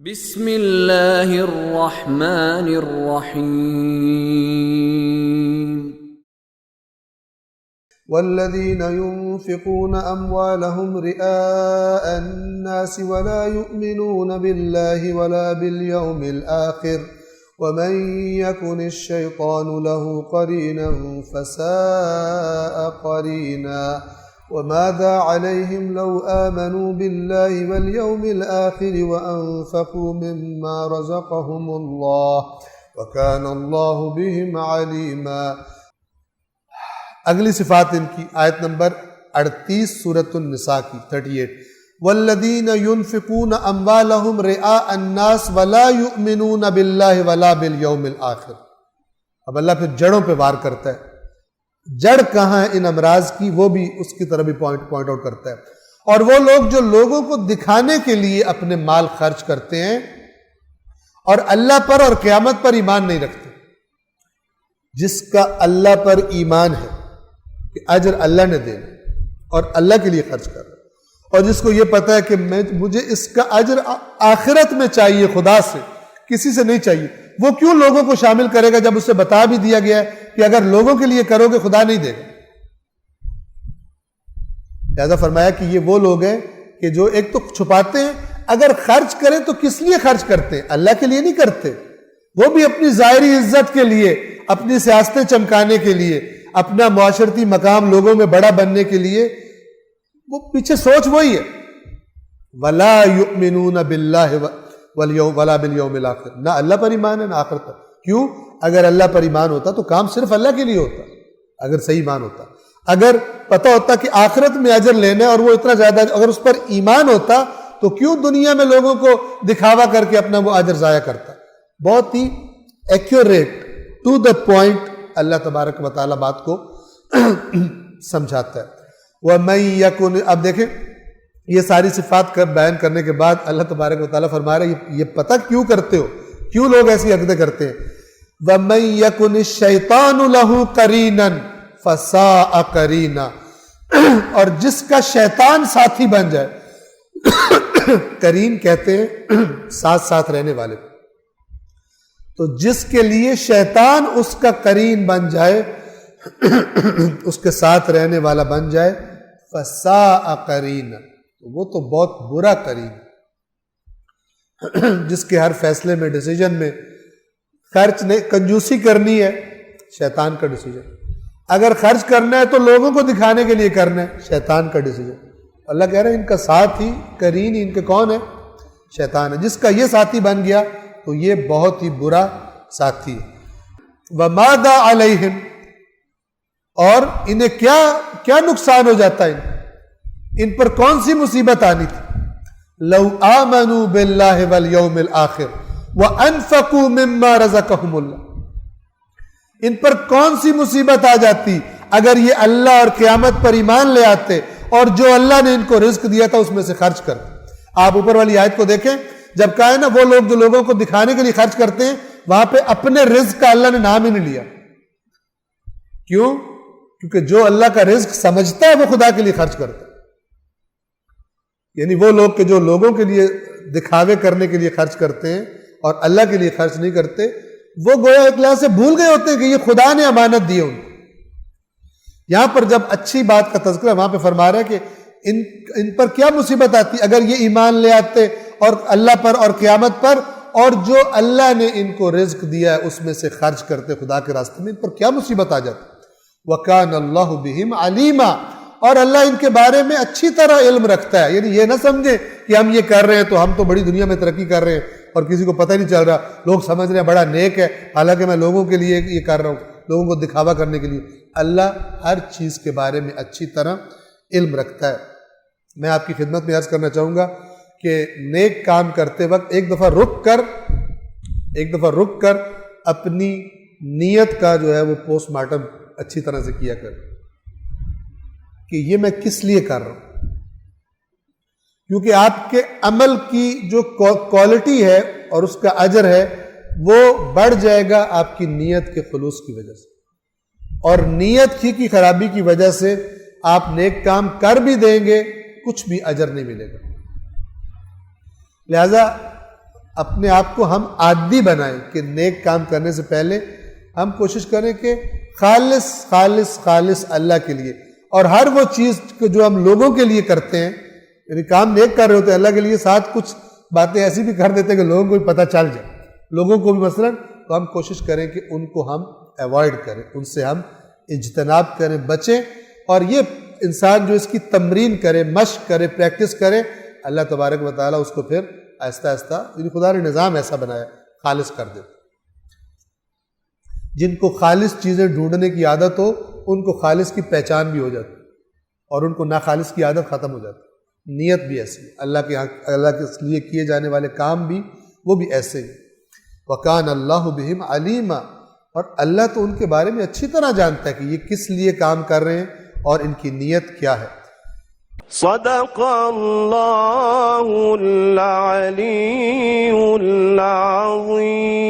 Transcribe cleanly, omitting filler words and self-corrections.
بسم اللہ الرحمن الرحیم والذین ينفقون اموالهم رئاء الناس ولا يؤمنون بالله ولا باليوم الآخر ومن يكن الشيطان له قرينا فساء قرينا وماذا عليهم لو آمنوا بالله واليوم الآخر وأنفقوا مما رزقهم الله وكان الله بهم عليما۔ اگلی صفات ان کی آیت نمبر 38 سورۃ النساء کی 38 والذین ينفقون اموالهم رئاء الناس ولا يؤمنون بالله ولا بالیوم الآخر۔ اب اللہ پھر جڑوں پہ وار کرتا ہے، جڑ کہاں ہے ان امراض کی، وہ بھی اس کی طرف بھی پوائنٹ آؤٹ کرتا ہے۔ اور وہ لوگ جو لوگوں کو دکھانے کے لیے اپنے مال خرچ کرتے ہیں اور اللہ پر اور قیامت پر ایمان نہیں رکھتے۔ جس کا اللہ پر ایمان ہے کہ اجر اللہ نے دینا اور اللہ کے لیے خرچ کر رہا ہے، اور جس کو یہ پتا ہے کہ مجھے اس کا اجر آخرت میں چاہیے، خدا سے، کسی سے نہیں چاہیے، وہ کیوں لوگوں کو شامل کرے گا جب اسے بتا بھی دیا گیا ہے کہ اگر لوگوں کے لیے کرو گے خدا نہیں دے گا۔ لہذا فرمایا کہ یہ وہ لوگ ہیں کہ جو ایک تو چھپاتے ہیں، اگر خرچ کریں تو کس لیے خرچ کرتے ہیں؟ اللہ کے لیے نہیں کرتے، وہ بھی اپنی ظاہری عزت کے لیے، اپنی سیاستیں چمکانے کے لیے، اپنا معاشرتی مقام لوگوں میں بڑا بننے کے لیے، وہ پیچھے سوچ وہی ہے۔ وَلَا يُؤْمِنُونَ بِاللَّهِ وَلَا بِالْيَوْمِ الْآخِرِ، نہ اللہ پر ایمان ہے نہ آخرت پر۔ کیوں؟ اگر اللہ پر ایمان ہوتا تو کام صرف اللہ کے لیے ہوتا، اگر صحیح ایمان ہوتا، اگر پتہ ہوتا کہ آخرت میں اجر لینا ہے اور وہ اتنا زیادہ، اگر اس پر ایمان ہوتا تو کیوں دنیا میں لوگوں کو دکھاوا کر کے اپنا وہ اجر ضائع کرتا۔ بہت ہی ایکوریٹ ٹو دا پوائنٹ اللہ تبارک و تعالیٰ بات کو سمجھاتا ہے۔ وَمَن يَكُنْ، اب دیکھیں یہ ساری صفات بیان کرنے کے بعد اللہ تبارک و تعالیٰ فرما رہا ہے یہ پتہ کیوں کرتے ہو، کیوں لوگ ایسی حرکتیں کرتے ہیں۔ وَمَن يَكُنِ الشَّيْطَانُ لَهُ قَرِينًا فَسَاءَ قَرِينًا، اور جس کا شیطان ساتھی بن جائے، قرین کہتے ہیں ساتھ ساتھ رہنے والے، تو جس کے لیے شیطان اس کا قرین بن جائے، اس کے ساتھ رہنے والا بن جائے، فَسَاءَ قَرِينًا، وہ تو بہت برا قرین، جس کے ہر فیصلے میں، ڈیسیجن میں خرچ نہیں، کنجوسی کرنی ہے، شیطان کا ڈیسیجن، اگر خرچ کرنا ہے تو لوگوں کو دکھانے کے لیے کرنا ہے، شیطان کا ڈیسیجن۔ اللہ کہہ رہا ہے ان کا ساتھی، قرین ان کے کون ہے؟ شیطان ہے۔ جس کا یہ ساتھی بن گیا تو یہ بہت ہی برا ساتھی ہے۔ وَمَاذَا عَلَيْهِمْ، اور انہیں کیا نقصان ہو جاتا ہے، ان پر کون سی مصیبت آنی تھی؟ لَوْ آمَنُوا بِاللَّهِ وَالْيَوْمِ الْآخِرِ وَأَنفَقُوا مِمَّا رَزَقَهُمُ اللَّهُ، ان پر کون سی مصیبت آ جاتی اگر یہ اللہ اور قیامت پر ایمان لے آتے اور جو اللہ نے ان کو رزق دیا تھا اس میں سے خرچ کرتے۔ آپ اوپر والی آیت کو دیکھیں، جب کہا ہے نا وہ لوگ جو لوگوں کو دکھانے کے لیے خرچ کرتے ہیں، وہاں پہ اپنے رزق کا اللہ نے نام ہی نہیں لیا۔ کیوں؟ کیونکہ جو اللہ کا رزق سمجھتا ہے وہ خدا کے لیے خرچ کرتا ہے۔ یعنی وہ لوگ کہ جو لوگوں کے لیے دکھاوے کرنے کے لیے خرچ کرتے ہیں اور اللہ کے لیے خرچ نہیں کرتے، وہ گویا ایک لحاظ سے بھول گئے ہوتے ہیں کہ یہ خدا نے امانت دی ہے ان کو۔ یہاں پر جب اچھی بات کا تذکرہ وہاں پہ فرما رہا ہے کہ ان پر کیا مصیبت آتی اگر یہ ایمان لے آتے اور اللہ پر اور قیامت پر، اور جو اللہ نے ان کو رزق دیا ہے اس میں سے خرچ کرتے خدا کے راستے میں، ان پر کیا مصیبت آ جاتی۔ وَكَانَ اللَّهُ بِهِمْ عَلِيمًا، اور اللہ ان کے بارے میں اچھی طرح علم رکھتا ہے۔ یعنی یہ نہ سمجھے کہ ہم یہ کر رہے ہیں تو ہم تو بڑی دنیا میں ترقی کر رہے ہیں اور کسی کو پتہ نہیں چل رہا، لوگ سمجھ رہے ہیں بڑا نیک ہے، حالانکہ میں لوگوں کے لیے یہ کر رہا ہوں، لوگوں کو دکھاوا کرنے کے لیے۔ اللہ ہر چیز کے بارے میں اچھی طرح علم رکھتا ہے۔ میں آپ کی خدمت میں عرض کرنا چاہوں گا کہ نیک کام کرتے وقت ایک دفعہ رک کر اپنی نیت کا جو ہے وہ پوسٹ مارٹم اچھی طرح سے کیا کر کہ یہ میں کس لیے کر رہا ہوں، کیونکہ آپ کے عمل کی جو کوالٹی ہے اور اس کا اجر ہے وہ بڑھ جائے گا آپ کی نیت کے خلوص کی وجہ سے، اور نیت کی خرابی کی وجہ سے آپ نیک کام کر بھی دیں گے کچھ بھی اجر نہیں ملے گا۔ لہذا اپنے آپ کو ہم عادی بنائیں کہ نیک کام کرنے سے پہلے ہم کوشش کریں کہ خالص خالص خالص اللہ کے لیے، اور ہر وہ چیز جو ہم لوگوں کے لیے کرتے ہیں، یعنی کام نیک کر رہے ہوتے ہیں اللہ کے لیے، ساتھ کچھ باتیں ایسی بھی کر دیتے ہیں کہ لوگوں کو بھی پتہ چل جائے، لوگوں کو بھی مثلا، تو ہم کوشش کریں کہ ان کو ہم ایوائڈ کریں، ان سے ہم اجتناب کریں، بچیں. اور یہ انسان جو اس کی تمرین کرے، مشق کرے، پریکٹس کرے، اللہ تبارک و تعالیٰ اس کو پھر آہستہ آہستہ، یعنی خدا نے نظام ایسا بنایا، خالص کر دیتا. جن کو خالص چیزیں ڈھونڈنے کی عادت ہو ان کو خالص کی پہچان بھی ہو جاتی، اور ان کو ناخالص کی عادت ختم ہو جاتی. نیت بھی ایسی ہے، اللہ کے لیے کیے جانے والے کام بھی وہ بھی ایسے ہی. وَكَانَ اللَّهُ بِهِمْ عَلِيمًا، اور اللہ تو ان کے بارے میں اچھی طرح جانتا ہے کہ یہ کس لیے کام کر رہے ہیں اور ان کی نیت کیا ہے. صدق اللہ العلی العظیم.